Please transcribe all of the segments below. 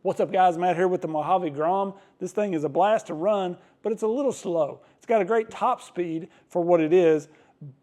What's up guys, Matt here with the Mojave Grom. This thing is a blast to run, but it's a little slow. It's got a great top speed for what it is,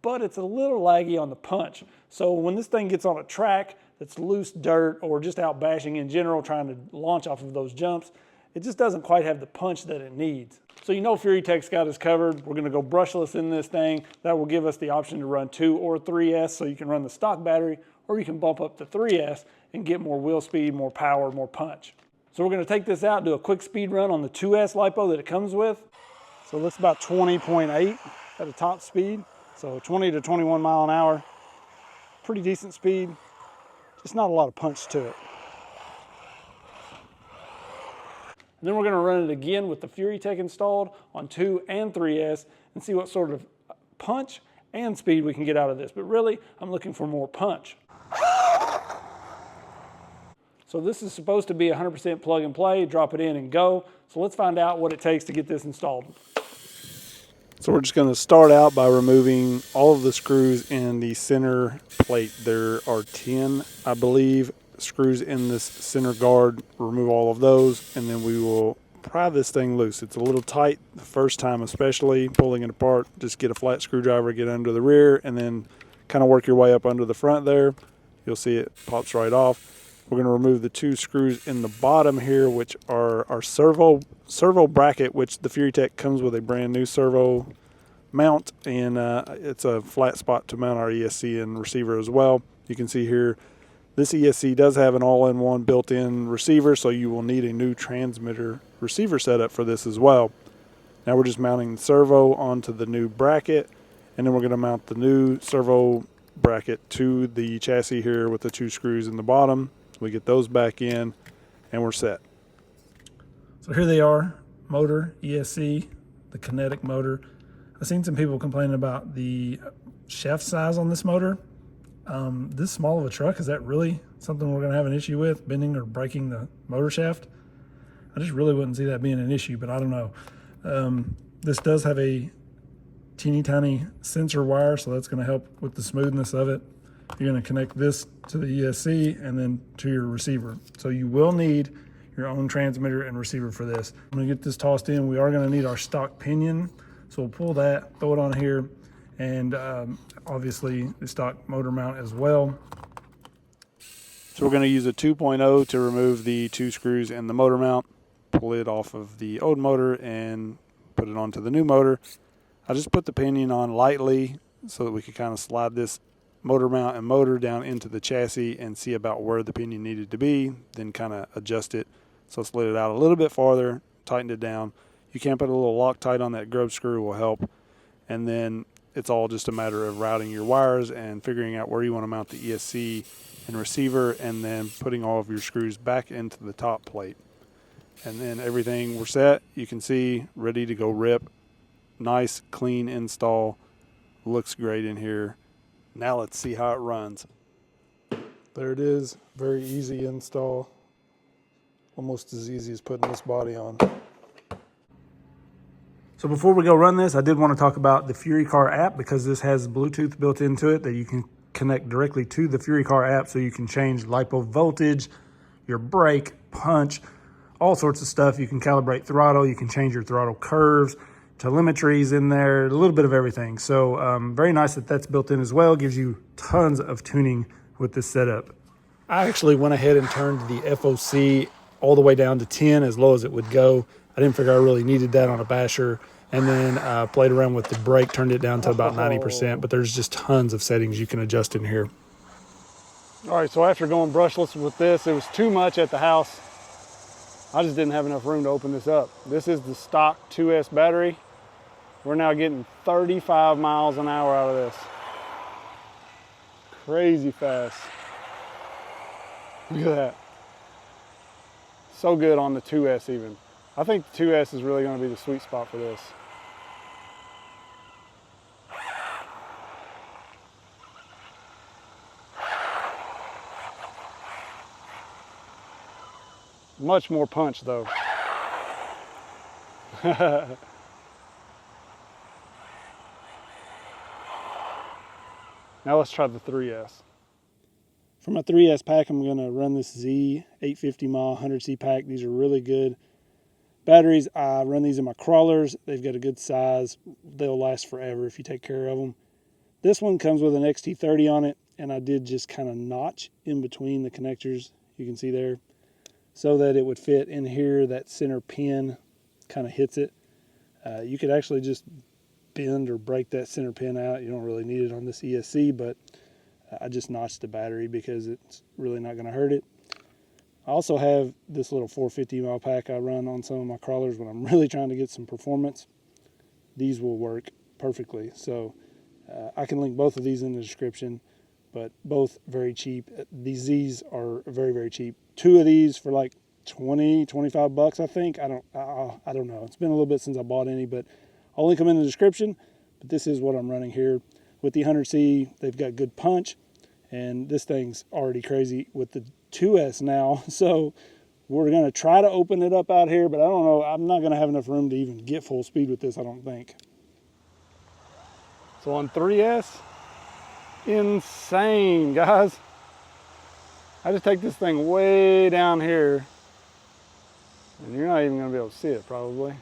but it's a little laggy on the punch. So when this thing gets on a track that's loose dirt or just out bashing in general, trying to launch off of those jumps, it just doesn't quite have the punch that it needs. So you know Furitek's got us covered. We're gonna go brushless in this thing. That will give us the option to run 2 or 3S, so you can run the stock battery, or you can bump up to 3S and get more wheel speed, more power, more punch. So we're gonna take this out, do a quick speed run on the 2S LiPo that it comes with. So that's about 20.8 at a top speed. So 20 to 21 mile an hour. Pretty decent speed, just not a lot of punch to it. And then we're gonna run it again with the Furitek installed on 2 and 3S and see what sort of punch and speed we can get out of this. But really, I'm looking for more punch. So this is supposed to be 100% plug and play, drop it in and go. So let's find out what it takes to get this installed. So we're just going to start out by removing all of the screws in the center plate. There are 10, I believe, screws in this center guard. Remove all of those, and then we will pry this thing loose. It's a little tight the first time, especially pulling it apart. Just get a flat screwdriver, get under the rear, and then kind of work your way up under the front there. You'll see it pops right off. We're going to remove the 2 screws in the bottom here, which are our servo bracket, which the Furitek comes with a brand new servo mount, and it's a flat spot to mount our ESC and receiver as well. You can see here, this ESC does have an all-in-one built-in receiver, so you will need a new transmitter receiver setup for this as well. Now we're just mounting the servo onto the new bracket, and then we're going to mount the new servo bracket to the chassis here with the 2 screws in the bottom. We get those back in and we're set. So here they are, motor, ESC, the kinetic motor. I've seen some people complaining about the shaft size on this motor. This small of a truck, is that really something we're gonna have an issue with, bending or breaking the motor shaft? I just really wouldn't see that being an issue, but I don't know. This does have a teeny tiny sensor wire, so that's gonna help with the smoothness of it. You're going to connect this to the ESC and then to your receiver. So you will need your own transmitter and receiver for this. I'm going to get this tossed in. We are going to need our stock pinion. So we'll pull that, throw it on here, and obviously the stock motor mount as well. So we're going to use a 2.0 to remove the 2 screws in the motor mount, pull it off of the old motor and put it onto the new motor. I just put the pinion on lightly so that we could kind of slide this motor mount and motor down into the chassis and see about where the pinion needed to be, then kind of adjust it. So slid it out a little bit farther, tightened it down. You can put a little Loctite on that grub screw, will help. And then it's all just a matter of routing your wires and figuring out where you want to mount the ESC and receiver, and then putting all of your screws back into the top plate. And then everything we're set, you can see, ready to go rip. Nice, clean install. Looks great in here. Now let's see how it runs. There it is, very easy install. Almost as easy as putting this body on. So before we go run this, I did want to talk about the Furitek app, because this has Bluetooth built into it that you can connect directly to the Furitek app, so you can change LiPo voltage, your brake, punch, all sorts of stuff. You can calibrate throttle, you can change your throttle curves, telemetry's in there, a little bit of everything. So very nice that that's built in as well. Gives you tons of tuning with this setup. I actually went ahead and turned the FOC all the way down to 10, as low as it would go. I didn't figure I really needed that on a basher. And then played around with the brake, turned it down to about 90%, but there's just tons of settings you can adjust in here. All right, so after going brushless with this, it was too much at the house. I just didn't have enough room to open this up. This is the stock 2S battery. We're now getting 35 miles an hour out of this. Crazy fast. Look at that. So good on the 2S even. I think the 2S is really going to be the sweet spot for this. Much more punch though. Now let's try the 3S. For my 3S pack, I'm going to run this Zeee 850 mile 100C pack. These are really good batteries. I run these in my crawlers. They've got a good size. They'll last forever if you take care of them. This one comes with an XT30 on it, and I did just kind of notch in between the connectors, you can see there, so that it would fit in here. That center pin kind of hits it. You could actually just bend or break that center pin out. You don't really need it on this ESC, but I just notched the battery because it's really not going to hurt it. I also have this little 450 mile pack I run on some of my crawlers when I'm really trying to get some performance. These will work perfectly. So I can link both of these in the description, but both very cheap. These Zees are very, very cheap. 2 of these for like 20, 25 bucks, I think. I don't know. It's been a little bit since I bought any, but I'll link them in the description. But this is what I'm running here. With the 100C, they've got good punch, and this thing's already crazy with the 2S now. So we're going to try to open it up out here, but I don't know. I'm not going to have enough room to even get full speed with this, I don't think. So on 3S, insane, guys. I just take this thing way down here, and you're not even going to be able to see it probably.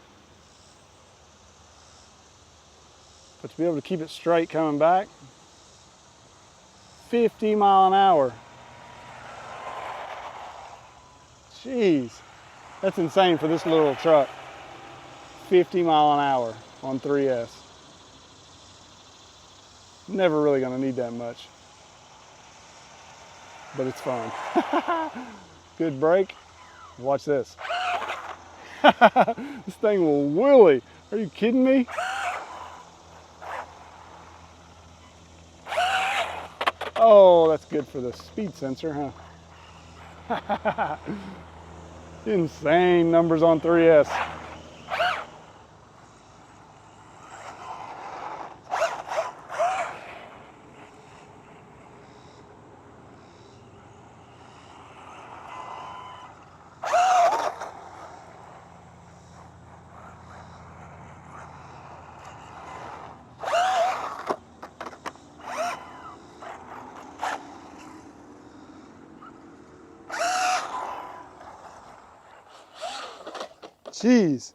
But to be able to keep it straight coming back, 50 mile an hour. Jeez, that's insane for this little truck. 50 mile an hour on 3S. Never really gonna need that much, but it's fun. Good brake. Watch this. This thing will wheelie. Are you kidding me? Oh, that's good for the speed sensor, huh? Insane numbers on 3S. Jeez.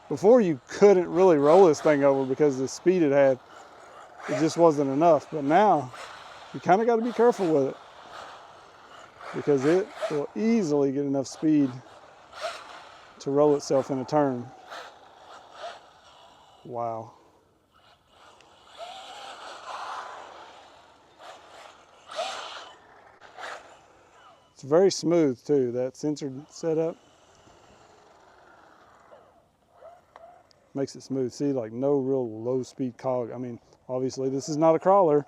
Before, you couldn't really roll this thing over because of the speed it had. It just wasn't enough. But now, you kind of got to be careful with it because it will easily get enough speed to roll itself in a turn. Wow. It's very smooth too, that sensor setup. Makes it smooth. See, like no real low speed cog. I mean, obviously this is not a crawler,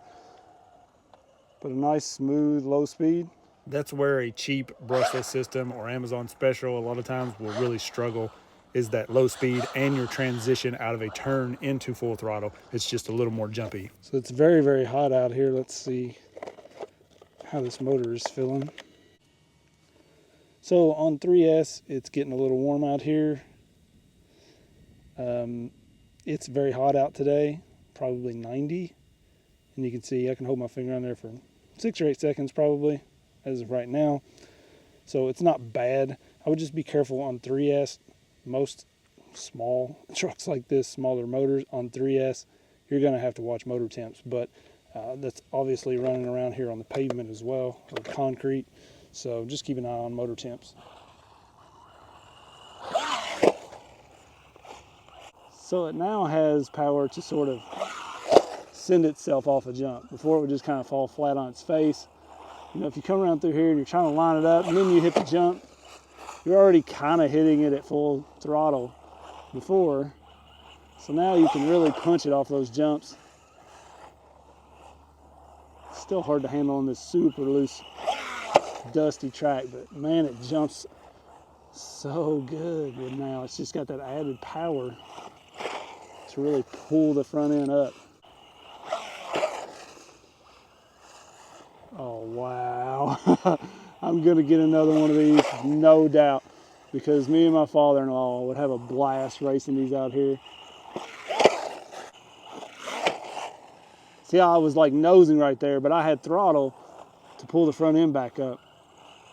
but a nice smooth low speed. That's where a cheap brushless system or Amazon special a lot of times will really struggle, is that low speed and your transition out of a turn into full throttle. It's just a little more jumpy. So it's very, very hot out here. Let's see how this motor is feeling. So on 3S, it's getting a little warm out here. It's very hot out today, probably 90. And you can see I can hold my finger on there for 6 or 8 seconds probably, as of right now. So it's not bad. I would just be careful on 3S. Most small trucks like this, smaller motors on 3S, you're going to have to watch motor temps. But that's obviously running around here on the pavement as well, or concrete. So just keep an eye on motor temps. So it now has power to sort of send itself off a jump. Before it would just kind of fall flat on its face. You know, if you come around through here and you're trying to line it up and then you hit the jump, you're already kind of hitting it at full throttle before. So now you can really punch it off those jumps. It's still hard to handle on this super loose, dusty track, but man, it jumps so good. And now it's just got that added power to really pull the front end up. Oh wow. I'm gonna get another one of these, no doubt, because me and my father-in-law would have a blast racing these out here. See how I was like nosing right there, but I had throttle to pull the front end back up.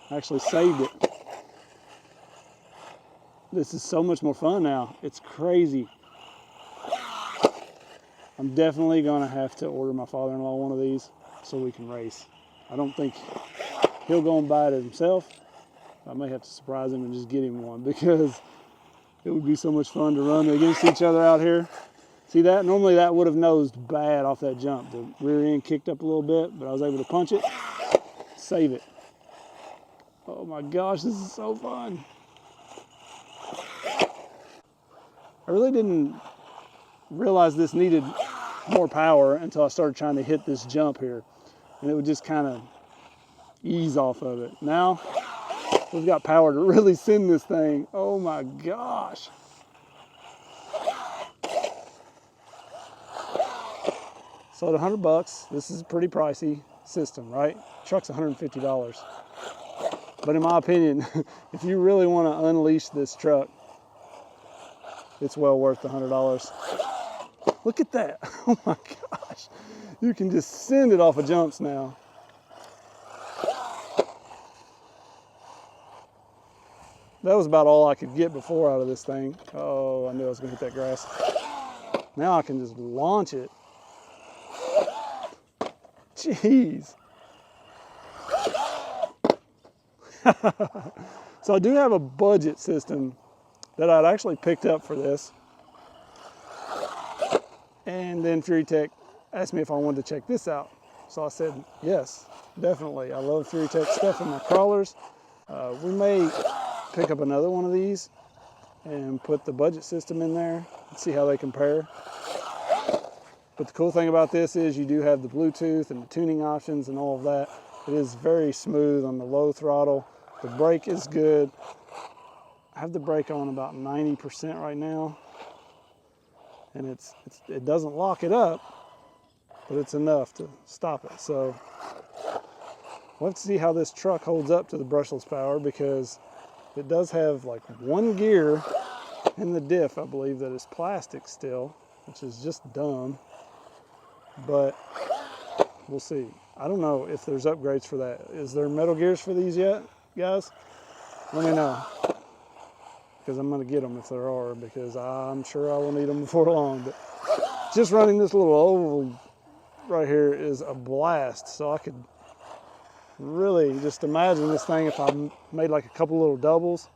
I actually saved it. This is so much more fun now. It's crazy. I'm definitely gonna have to order my father-in-law one of these so we can race. I don't think he'll go and buy it himself. I may have to surprise him and just get him one because it would be so much fun to run against each other out here. See that? Normally that would have nosed bad off that jump. The rear end kicked up a little bit, but I was able to punch it, save it. Oh my gosh, this is so fun. I really didn't realize this needed more power until I started trying to hit this jump here. And it would just kind of ease off of it. Now, we've got power to really send this thing. Oh my gosh. So at $100, this is a pretty pricey system, right? Truck's $150. But in my opinion, if you really want to unleash this truck, it's well worth the $100. Look at that. Oh my gosh. You can just send it off of jumps now. That was about all I could get before out of this thing. Oh, I knew I was going to hit that grass. Now I can just launch it. Jeez. So I do have a budget system that I'd actually picked up for this. And then Furitek asked me if I wanted to check this out. So I said, yes, definitely. I love Furitek stuff in my crawlers. We may pick up another one of these and put the budget system in there and see how they compare. But the cool thing about this is you do have the Bluetooth and the tuning options and all of that. It is very smooth on the low throttle. The brake is good. I have the brake on about 90% right now. And it doesn't lock it up, but it's enough to stop it. So we'll have to see how this truck holds up to the brushless power, because it does have like one gear in the diff, I believe, that is plastic still, which is just dumb. But we'll see. I don't know if there's upgrades for that. Is there metal gears for these yet, guys? Let me know, because I'm going to get them if there are, because I'm sure I will need them before long. But just running this little oval right here is a blast. So I could really just imagine this thing if I made like a couple little doubles,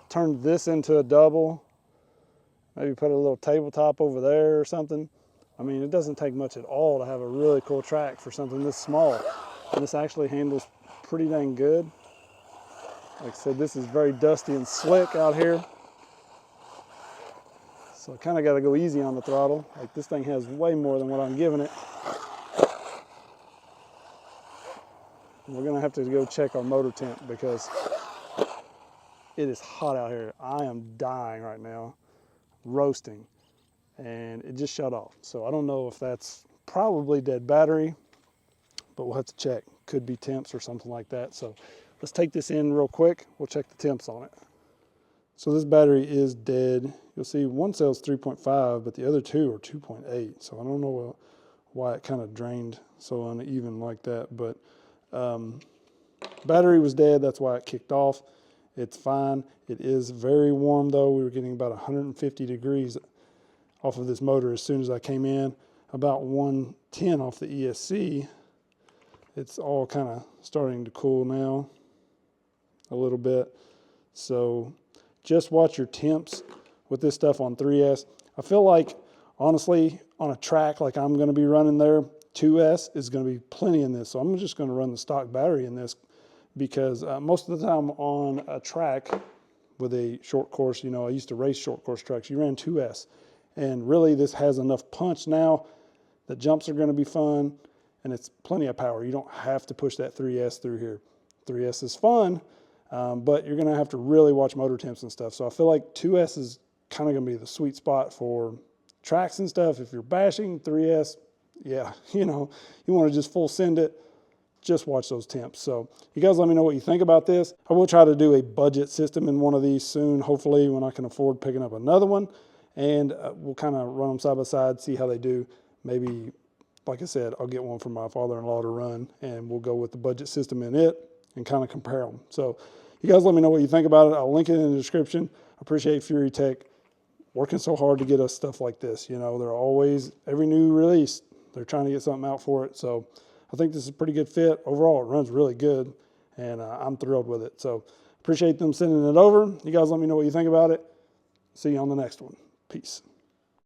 turned this into a double, maybe put a little tabletop over there or something. I mean, it doesn't take much at all to have a really cool track for something this small. And this actually handles pretty dang good. Like I said, this is very dusty and slick out here. So I kind of got to go easy on the throttle. Like, this thing has way more than what I'm giving it. And we're going to have to go check our motor temp, because it is hot out here. I am dying right now, roasting. And it just shut off. So I don't know if that's probably dead battery, but we'll have to check. Could be temps or something like that. So let's take this in real quick. We'll check the temps on it. So this battery is dead. You'll see one cell's 3.5, but the other two are 2.8. So I don't know why it kind of drained so uneven like that, but battery was dead. That's why it kicked off. It's fine. It is very warm though. We were getting about 150 degrees off of this motor as soon as I came in, about 110 off the ESC. It's all kind of starting to cool now a little bit. So just watch your temps with this stuff on 3S. I feel like, honestly, on a track like I'm going to be running there, 2S is going to be plenty in this. So I'm just going to run the stock battery in this, because most of the time on a track with a short course, you know, I used to race short course tracks, you ran 2S. And really, this has enough punch now. The jumps are going to be fun, and it's plenty of power. You don't have to push that 3S through here. 3S is fun, but you're going to have to really watch motor temps and stuff. So I feel like 2S is kind of going to be the sweet spot for tracks and stuff. If you're bashing 3S, yeah, you know, you want to just full send it, just watch those temps. So you guys let me know what you think about this. I will try to do a budget system in one of these soon, hopefully when I can afford picking up another one. And we'll kind of run them side by side, see how they do. Maybe, like I said, I'll get one for my father-in-law to run, and we'll go with the budget system in it and kind of compare them. So you guys let me know what you think about it. I'll link it in the description. I appreciate Furitek working so hard to get us stuff like this. You know, they're always, every new release, they're trying to get something out for it. So I think this is a pretty good fit. Overall, it runs really good, and I'm thrilled with it. So appreciate them sending it over. You guys let me know what you think about it. See you on the next one. Peace.